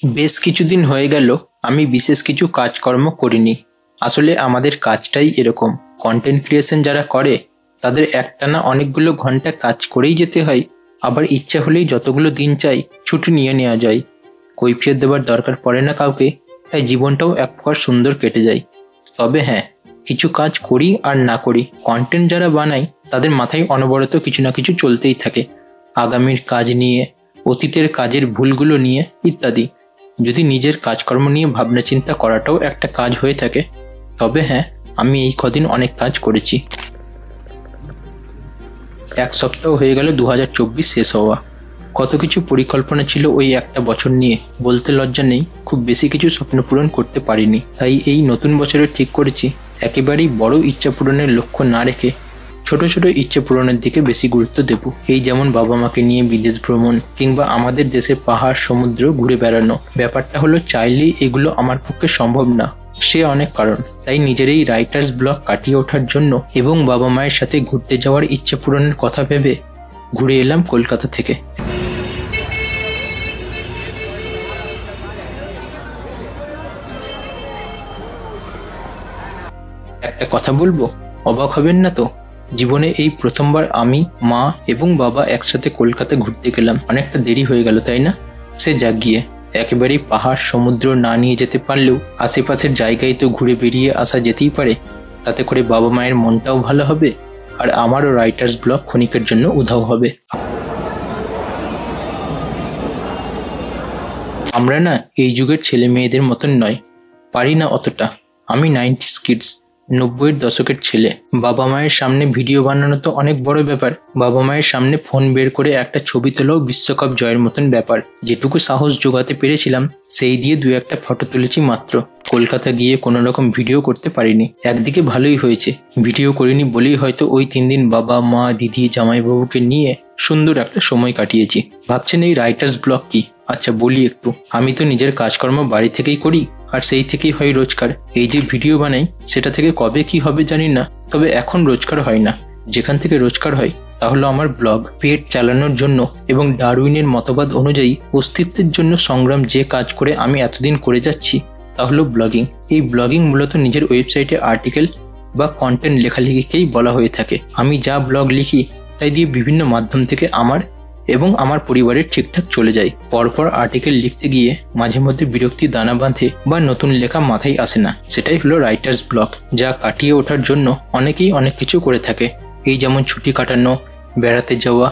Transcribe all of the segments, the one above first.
বেশ কিছুদিন হয়ে গেল আমি বিশেষ কিছু কাজকর্ম করিনি। আসলে আমাদের কাজটাই এরকম। কন্টেন্ট ক্রিয়েশন যারা করে তাদের একটানা অনেকগুলো ঘন্টা কাজ করেই যেতে হয়। আবার ইচ্ছা হলেই যতগুলো দিন চাই ছুটি নিয়ে নেওয়া যায়। কৈফিয়ত দেওয়ার দরকার পড়ে না কাউকে, তাই জীবনটাও এক প্রকার সুন্দর কেটে যায়। তবে হ্যাঁ, কিছু কাজ করি আর না করি, কন্টেন্ট যারা বানায় তাদের মাথায় অনবরত কিছু না কিছু চলতেই থাকে। আগামীর কাজ নিয়ে, অতীতের কাজের ভুলগুলো নিয়ে ইত্যাদি। যদি নিজের কাজকর্ম নিয়ে ভাবনা চিন্তা করাটাও একটা কাজ হয়ে থাকে, তবে হ্যাঁ, আমি এই কদিন অনেক কাজ করেছি। এক সপ্তাহ হয়ে গেল 2024 শেষ হওয়া। কত কিছু পরিকল্পনা ছিল ওই একটা বছর নিয়ে, বলতে লজ্জা নেই খুব বেশি কিছু স্বপ্ন পূরণ করতে পারিনি। তাই এই নতুন বছরে ঠিক করেছি একেবারেই বড় ইচ্ছা পূরণের লক্ষ্য না রেখে ছোট ছোট ইচ্ছে পূরণের দিকে বেশি গুরুত্ব দেব। এই যেমন বাবা মাকে নিয়ে বিদেশ ভ্রমণ, কিংবা আমাদের দেশের পাহাড় সমুদ্র ঘুরে বেড়ানো। ব্যাপারটা হলো, চাইলেই এগুলো আমার পক্ষে সম্ভব না, সে অনেক কারণ। তাই নিজের এই রাইটার্স ব্লক কাটিয়ে ওঠার জন্য এবং বাবা মায়ের সাথে ঘুরতে যাওয়ার ইচ্ছে পূরণের কথা ভেবে ঘুরে এলাম কলকাতা থেকে। একটা কথা বলবো, অবাক হবেন না তো? জীবনে এই প্রথমবার আমি, মা এবং বাবা একসাথে কলকাতা ঘুরতে গেলাম। অনেকটা দেরি হয়ে গেল, তাই না? সে যাক গিয়ে, একেবারেই পাহাড় সমুদ্র না নিয়ে যেতে পারলেও আশেপাশের জায়গায় তো ঘুরে বেরিয়ে আসা যেতেই পারে। তাতে করে বাবা মায়ের মনটাও ভালো হবে, আর আমারও রাইটার্স ব্লক ক্ষণিকের জন্য উধাও হবে। আমরা না এই যুগের ছেলে মেয়েদের মতন নয়, পারি না অতটা। আমি 90s কিডস, 90-এর দশকের ছেলে। বাবা মায়ের সামনে ভিডিও বানানো তো অনেক বড় ব্যাপার। বাবা মায়ের সামনে ফোন বের করে একটা ছবি তোলাও বিশ্বকাপ জয়ের মতন ব্যাপার। যেটুকু সাহস জোগাতে পেরেছিলাম সেই দিয়ে 2-1টা ফটো তুলেছি মাত্র। কলকাতা গিয়ে কোনো রকম ভিডিও করতে পারিনি। একদিকে ভালোই হয়েছে, ভিডিও করিনি বলেই হয়তো ওই 3 দিন বাবা মা দিদি জামাইবাবুকে নিয়ে সুন্দর একটা সময় কাটিয়েছি। ভাবছেন এই রাইটার্স ব্লক কি? আচ্ছা বলি একটু। আমি তো নিজের কাজকর্ম বাড়ি থেকেই করি, আর সেই থেকেই হয় রোজগার। এই যে ভিডিও বানাই, সেটা থেকে কবে কি হবে জানি না, তবে এখন রোজগার হয় না। যেখান থেকে রোজগার হয় তা হলো আমার ব্লগ। পেট চালানোর জন্য এবং ডারউইনের মতবাদ অনুযায়ী অস্তিত্বের জন্য সংগ্রাম যে কাজ করে আমি এতদিন করে যাচ্ছি তা হলো ব্লগিং। এই ব্লগিং মূলত নিজের ওয়েবসাইটে আর্টিকেল বা কন্টেন্ট লেখালেখিকেই বলা হয়ে থাকে। আমি যা ব্লগ লিখি তাই দিয়ে বিভিন্ন মাধ্যম থেকে আমার এবং আমার পরিবারের ঠিকঠাক চলে যায়। পরপর আর্টিকেল লিখতে গিয়ে মাঝে মধ্যে বিরক্তি দানা বাঁধে বা নতুন লেখা মাথায় আসে না। সেটাই হলো রাইটার্স ব্লক, যা কাটিয়ে ওঠার জন্য অনেকেই অনেক কিছু করে থাকে। এই যেমন ছুটি কাটানো, বেড়াতে যাওয়া,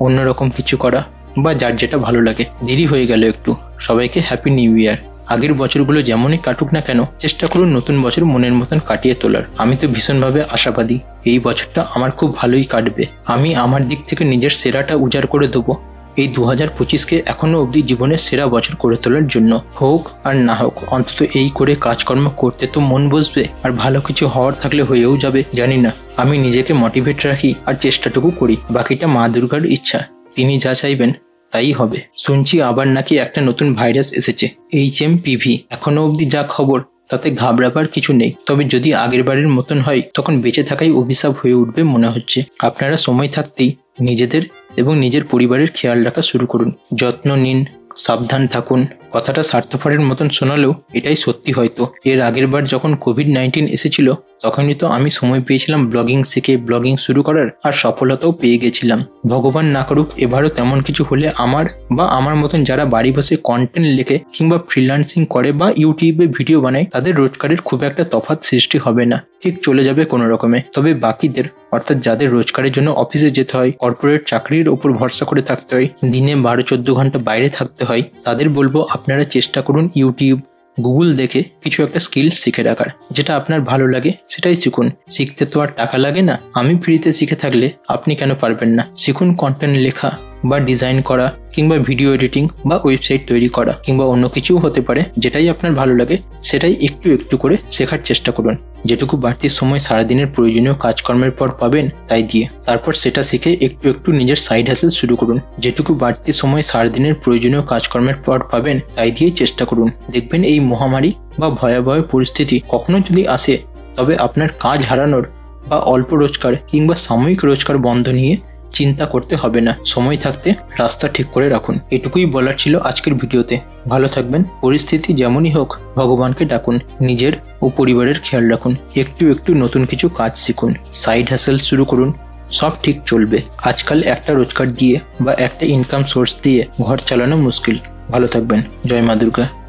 অন্যরকম কিছু করা, বা যার যেটা ভালো লাগে। দেরি হয়ে গেল একটু। সবাইকে হ্যাপি নিউ ইয়ার। আগের বছরগুলো যেমনই কাটুক না কেন, চেষ্টা করুন নতুন বছর মনের মতন কাটিয়ে তোলার। আমি তো ভীষণভাবে আশাবাদী এই বছরটা আমার খুব ভালোই কাটবে। আমি আমার দিক থেকে নিজের সেরাটা উজাড় করে দেবো এই 2025কে এখনো অবধি জীবনের সেরা বছর করে তোলার জন্য। হোক আর না হোক, অন্তত এই করে কাজকর্ম করতে তো মন বসবে, আর ভালো কিছু হওয়ার থাকলে হয়েও যাবে। জানি না, আমি নিজেকে মোটিভেট রাখি আর চেষ্টাটুকু করি। বাকিটা মা দুর্গার ইচ্ছা, তিনি যা চাইবেন তাই হবে। শুনছি আবার নাকি একটা নতুন ভাইরাস এসেছে, HMPV। এখনো অবধি যা খবর তাতে ঘাবড়াবার কিছু নেই। তবে যদি আগের বারের মতন হয়, তখন বেঁচে থাকাই অভিশাপ হয়ে উঠবে মনে হচ্ছে। আপনারা সময় থাকতেই নিজেদের এবং নিজের পরিবারের খেয়াল রাখা শুরু করুন। যত্ন নিন, সাবধান থাকুন। কথাটা স্বার্থপরের মতন শোনালেও এটাই সত্যি হয়তো। এর আগের বার যখন কোভিড-19 এসেছিল, তখনই তো আমি সময় পেয়েছিলাম ব্লগিং শিখে ব্লগিং শুরু করার, আর সফলতাও পেয়ে গেছিলাম। ভগবান না করুক এবারও তেমন কিছু হলে আমার বা আমার মতন যারা বাড়ি বসে কন্টেন্ট লেখে কিংবা ফ্রিল্যান্সিং করে বা ইউটিউবে ভিডিও বানায়, তাদের রোজগারের খুব একটা তফাৎ সৃষ্টি হবে না, ঠিক চলে যাবে কোনো রকমে। তবে বাকিদের, অর্থাৎ যাদের রোজগারের জন্য অফিসে যেতে হয়, কর্পোরেট চাকরির ওপর ভরসা করে থাকতে হয়, দিনে 12-14 ঘন্টা বাইরে থাকতে হয়, তাদের বলবো আপনারা চেষ্টা করুন ইউটিউব, গুগল দেখে কিছু একটা স্কিল শিখে রাখার। যেটা আপনার ভালো লাগে সেটাই শিখুন। শিখতে তো আর টাকা লাগে না। আমি ফ্রিতে শিখে থাকলে আপনি কেন পারবেন না? শিখুন কন্টেন্ট লেখা বা ডিজাইন করা, কিংবা ভিডিও এডিটিং বা ওয়েবসাইট তৈরি করা, কিংবা অন্য কিছুও হতে পারে। যেটাই আপনার ভালো লাগে সেটাই একটু একটু করে শেখার চেষ্টা করুন। যেটুকু বাড়তি সময় সারাদিনের প্রয়োজনীয় কাজকর্মের পর পাবেন তাই দিয়ে, তারপর সেটা শিখে একটু একটু নিজের সাইড হাসেল শুরু করুন। যেটুকু বাড়তি সময় সারাদিনের প্রয়োজনীয় কাজকর্মের পর পাবেন তাই দিয়ে চেষ্টা করুন। দেখবেন এই মহামারী বা ভয়াবহ পরিস্থিতি কখনো যদি আসে, তবে আপনার কাজ হারানোর বা অল্প রোজগার কিংবা সাময়িক রোজগার বন্ধ নিয়ে চিন্তা করতে হবে না। সময় থাকতে রাস্তা ঠিক করে রাখুন। এটুকুই বলার ছিল আজকের ভিডিওতে। ভালো থাকবেন। পরিস্থিতি যেমনই হোক ভগবানকে ডাকুন। নিজের ও পরিবারের খেয়াল রাখুন। একটু একটু নতুন কিছু কাজ শিখুন। সাইড হ্যাসেল শুরু করুন। সব ঠিক চলবে। আজকাল একটা রোজগার দিয়ে বা একটা ইনকাম সোর্স দিয়ে ঘর চালানো মুশকিল। ভালো থাকবেন। জয় মা দুর্গা।